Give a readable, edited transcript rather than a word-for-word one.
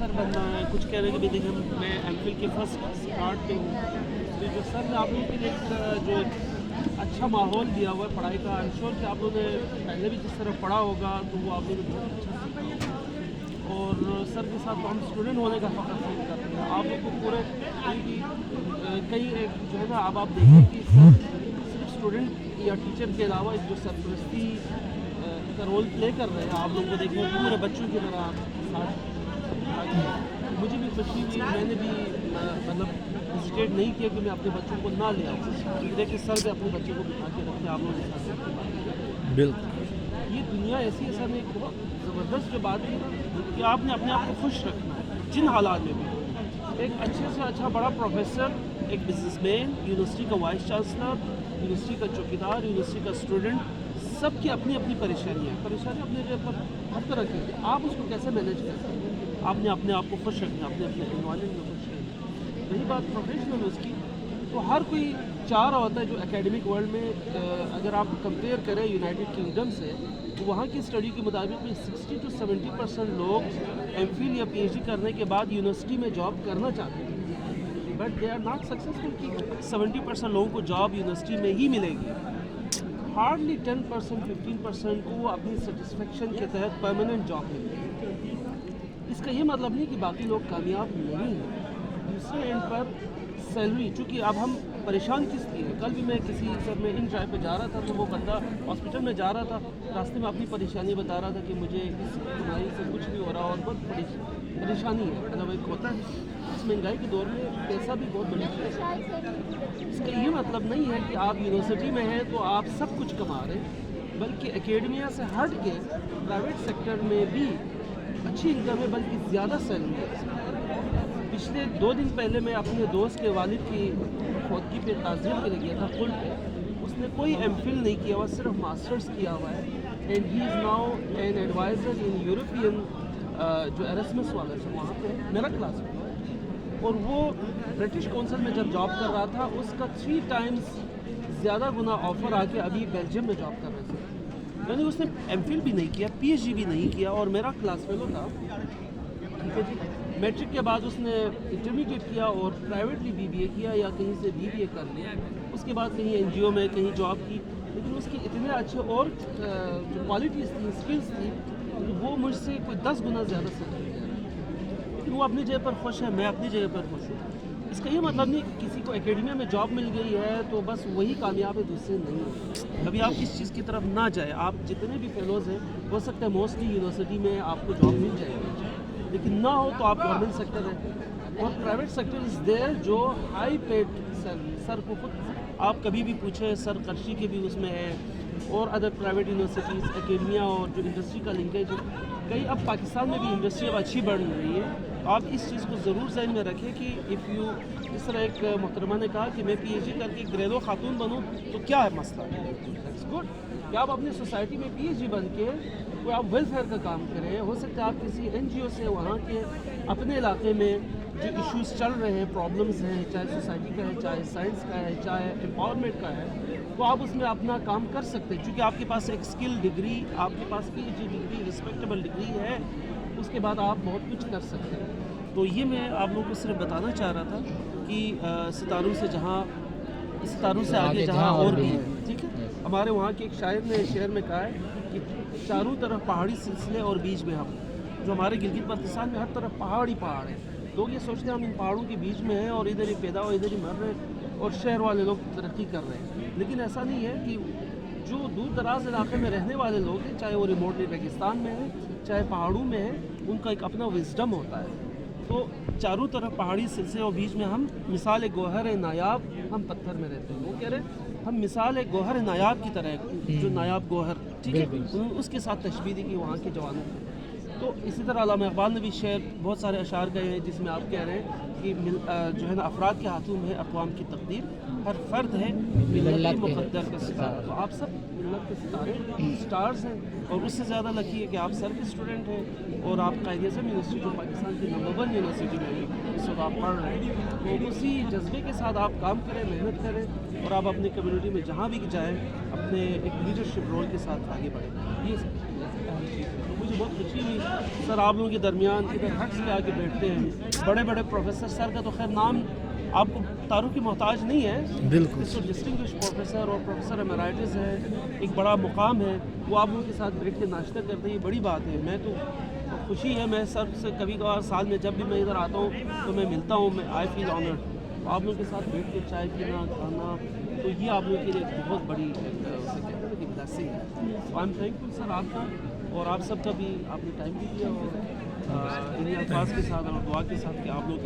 Professor बनना है, कुछ कह रहे हैं कि भाई देखिए मैं एमफिल के फर्स्ट पार्ट पे हूँ। तो जो सर ने आप लोगों के लिए एक जो एक अच्छा माहौल दिया हुआ है पढ़ाई का, आई एम श्योर कि आप लोगों ने पहले भी जिस तरह पढ़ा होगा तो वो आप लोगों ने बहुत अच्छा सीखा होगा। और सर के साथ तो हम स्टूडेंट होने का फ़ख्र फील करते हैं। आप लोग को पूरे कई एक जो है ना, अब आप देखें कि सर सिर्फ स्टूडेंट या टीचर के अलावा एक जो सरपरस्ती का रोल प्ले कर रहे हैं, आप लोग को देखें पूरे बच्चों की तरह साथ। मुझे भी खुशी हुई, मैंने भी मतलब हेजिटेट नहीं किया कि मैं अपने बच्चों को ना ले आऊँ। देखिए सर भी अपने बच्चों को बिठा के रखे, आप लोगों के साथ। बिल्कुल ये दुनिया ऐसी है, सर ने एक बहुत ज़बरदस्त जो बात की ना कि आपने अपने आप को खुश रखना है जिन हालात में भी। एक अच्छे से अच्छा बड़ा प्रोफेसर, एक बिजनेसमैन, यूनिवर्सिटी का वाइस चांसलर, यूनिवर्सिटी का चौकीदार, यूनिवर्सिटी का स्टूडेंट, सबकी अपनी अपनी परेशानी है। परेशानी अपने जगह पर हर तरह की है, आप उसको कैसे मैनेज कर सकते हैं। आपने अपने आप को खुश रखना, अपने अपने एनवायरनमेंट में खुश रहना। रही बात प्रोफेशनल उसकी, तो हर कोई चाह रहा होता है जो एकेडमिक वर्ल्ड में अगर आप कंपेयर करें यूनाइटेड किंगडम से, तो वहाँ की स्टडी के मुताबिक भी 60 to 70% लोग एमफिल या पीएचडी करने के बाद यूनिवर्सिटी में जॉब करना चाहते हैं, but they are not successful. कि 70% लोगों को जॉब यूनिवर्सिटी में ही मिलेगी, हार्डली 10% 15% को वो अपनी सेटिस्फेक्शन के तहत परमानेंट जॉब मिलेगी। इसका ये मतलब नहीं कि बाकी लोग कामयाब नहीं हैं। दूसरे एंड पर सैलरी, चूँकि अब हम परेशान किस लिए हैं। कल भी मैं किसी सर में इन ड्राइव पे जा रहा था, तो वो बंदा हॉस्पिटल में जा रहा था, रास्ते में अपनी परेशानी बता रहा था कि मुझे इस कमाई से कुछ नहीं हो रहा और बहुत बड़ी परेशानी है। मतलब एक होता है इस महंगाई के दौर में पैसा भी बहुत बड़ी चीज़ है। इसका ये मतलब नहीं है कि आप यूनिवर्सिटी में हैं तो आप सब कुछ कमा रहे हैं, बल्कि एकेडमिया से हट के प्राइवेट सेक्टर में भी अच्छी इनकम है, बल्कि ज़्यादा सैलरी है। पिछले 2 दिन पहले मैं अपने दोस्त के वालिद की फौतगी पे ताज़ियत के लिए गया था पुल पे। उसने कोई एमफिल नहीं किया हुआ, सिर्फ मास्टर्स किया हुआ है, and he is now an advisor in European जो एरasmus वाला है वहाँ पे मेरा क्लास में। और वो ब्रिटिश काउंसिल में जब जॉब कर रहा था, उसका 3 times ज़्यादा गुना ऑफ़र आके अभी बेल्जियम में जॉब कर रहे थे। यानी उसने एमफिल भी नहीं किया, पीएचडी भी नहीं किया, और मेरा क्लास फेलो था। ठीक है जी। मैट्रिक के बाद उसने इंटरमीडिएट किया और प्राइवेटली बीबीए किया या कहीं से बीबीए कर लिया, उसके बाद कहीं एनजीओ में कहीं जॉब की, लेकिन उसकी इतने अच्छे और जो क्वालिटीज़ थी, स्किल्स थी, वो मुझसे कोई 10 गुना ज़्यादा सीख गया। लेकिन वो अपनी जगह पर खुश है, मैं अपनी जगह पर खुश हूँ। इसका ये मतलब नहीं कि किसी को एकेडमिया में जॉब मिल गई है तो बस वही कामयाब है, दूसरे नहीं है। कभी आप इस चीज़ की तरफ ना जाए। आप जितने भी फेलोज़ हैं, हो सकता है मोस्टली यूनिवर्सिटी में आपको जॉब मिल जाएगी, लेकिन ना हो तो आप गवर्नमेंट सेक्टर है और प्राइवेट सेक्टर इज़ देयर जो हाई पेड सैलरी। सर को खुद आप कभी भी पूछे, सर कर्शी के भी उसमें है और अदर प्राइवेट यूनिवर्सिटीज़, एकेडमिया और जो इंडस्ट्री का लिंकेज है, कई अब पाकिस्तान में भी इंडस्ट्री अब अच्छी बढ़ रही है। तो आप इस चीज़ को ज़रूर ज़हन में रखें कि इफ़ यू, इस तरह एक मोहतरमा ने कहा कि मैं पीएचडी करके ग्रेडो खातून बनूँ तो क्या है मसला, दैट्स गुड कि आप अपनी सोसाइटी में पीएचडी बन के कोई आप वेलफेयर का काम करें। हो सकता है आप किसी एनजीओ से वहाँ के अपने इलाके में जो इश्यूज़ चल रहे हैं, प्रॉब्लम्स हैं, चाहे सोसाइटी का है, चाहे साइंस का है, चाहे एम्पावरमेंट का है, तो आप उसमें अपना काम कर सकते हैं। क्योंकि आपके पास एक स्किल डिग्री, आपके पास पीएचडी डिग्री, रिस्पेक्टेबल डिग्री है, उसके बाद आप बहुत कुछ कर सकते हैं। तो ये मैं आप लोगों को सिर्फ बताना चाह रहा था कि सितारों से जहाँ, सितारों से आगे जहाँ और भी है। ठीक है, हमारे वहाँ के एक शायर ने शेर में कहा है कि चारों तरफ पहाड़ी सिलसिले और बीच में हम, जो हमारे गिलगित बल्तिस्तान में हर तरफ पहाड़ ही पहाड़ है। लोग ये सोचते हैं हम इन पहाड़ों के बीच में हैं और इधर ही पैदा और इधर ही मर रहे हैं और शहर वाले लोग तरक्की कर रहे हैं, लेकिन ऐसा नहीं है। कि जो दूर दराज इलाके में रहने वाले लोग हैं, चाहे वो रिमोटली रेगिस्तान में हैं, चाहे पहाड़ों में हैं, उनका एक अपना विजडम होता है। तो चारों तरफ पहाड़ी सिलसिले और बीच में हम मिसाल गोहर नायाब, हम पत्थर में रहते हैं। वो कह रहे हैं हम मिसाल गोहर नायाब की तरह, जो नायाब गोहर, ठीक है, उसके साथ तशबीह दी कि वहाँ के जवानों को। तो इसी तरह अल्लामा इक़बाल ने भी शेर, बहुत सारे अशार गए हैं जिसमें आप कह रहे हैं कि जो है ना, अफराद के हाथों में अक़वाम की तक़दीर, हर फ़र्द है मिल्लत मुक़द्दर का सितारा। तो आप सब मिल्लत के सितारे, स्टार्स हैं, और उससे ज़्यादा लकी है कि आप सर के स्टूडेंट हैं और आप कायदे-ए-आज़म यूनिवर्सिटी, जो पाकिस्तान की नंबर 1 यूनिवर्सिटी में है, इस वक्त आप पढ़ रहे हैं। तो उसी जज्बे के साथ आप काम करें, मेहनत करें, और आप अपनी कम्युनिटी में जहाँ भी जाएँ अपने एक लीडरशिप रोल के साथ आगे बढ़ें। ये सब चीज़ है। तो मुझे مجھے بہت خوشی ہوئی سر آپ لوگوں کے درمیان ادھر حق سے آ کے بیٹھتے ہیں. بڑے بڑے پروفیسر سر کا تو خیر نام آپ کو تعارف کی محتاج نہیں ہے. بالکل تو ڈسٹنگوش پروفیسر اور پروفیسر ایمریٹس ہے, ایک بڑا مقام ہے, وہ آپ لوگوں کے ساتھ بیٹھ کے ناشتہ کرتے ہیں, یہ بڑی بات ہے. میں تو خوشی ہے, میں سر سے کبھی کبھار سال میں جب بھی میں ادھر آتا ہوں تو میں ملتا ہوں, میں آئی فیل آنرڈ. آپ لوگوں کے ساتھ بیٹھ کے چائے پینا کھانا تو یہ آپ لوگوں کے لیے ایک بہت بڑی اسے کہتے ہیں کہ بلیسنگ ہے. تو آئی ایم تھینکفل سر آپ کا اور آپ سب کا بھی, آپ نے ٹائم بھی دیا اور انہیں الفاظ کے ساتھ اور دعا کے ساتھ کہ آپ لوگ